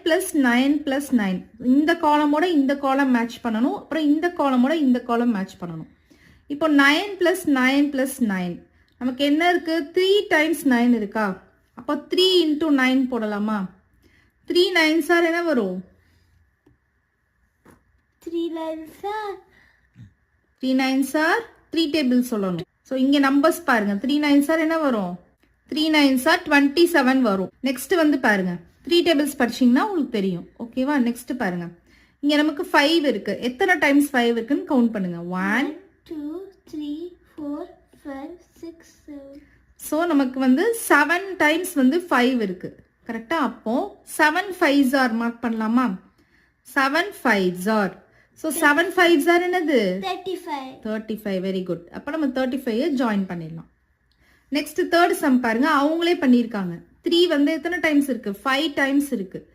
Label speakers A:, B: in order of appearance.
A: plus 9 plus 9. இந்த காலமோட இந்த காலம் மேட்ச் பண்ணணும். அப்புறம் இந்த காலமோட இந்த காலம் மேட்ச் பண்ணணும். இப்போ 9 plus 9 plus 9. நமக்கு என்ன இருக்கு? 3 times 9 இருக்கா? அப்போ 3 into 9 போடலாமா? 3 9s are என்ன வரும்?
B: 3 9s are
A: 3 9s are 3 tables சொல்லணும். ஸோ இங்கே நம்பர்ஸ் பாருங்க. 3 9s are என்ன வரும்? 3 9s are 27 வரும். நெக்ஸ்ட் வந்து பாருங்க. 3 tables படிச்சிங்கன்னா உங்களுக்கு தெரியும். ஓகேவா? நெக்ஸ்ட் பாருங்க. இங்கே நமக்கு 5 இருக்கு. எத்தனை டைம்ஸ் 5 இருக்குன்னு கவுண்ட் பண்ணுங்க. 1
B: 2 3 4 5 6 7.
A: ஸோ நமக்கு வந்து 7 டைம்ஸ் வந்து 5 இருக்கு. கரெக்டா? அப்போ 7 5s are மார்க் பண்ணலாமா? 7 5s are. So 7 5s are என்னது?
B: 35.
A: 35. Very good. அப்போ நம்ம 35 ஜாயின் பண்ணிடலாம். நெக்ஸ்ட் தேர்ட் சம் பாருங்க. அவங்களே பண்ணியிருக்காங்க. 3 வந்து எத்தனை டைம்ஸ் இருக்கு? 5 டைம்ஸ் இருக்கு.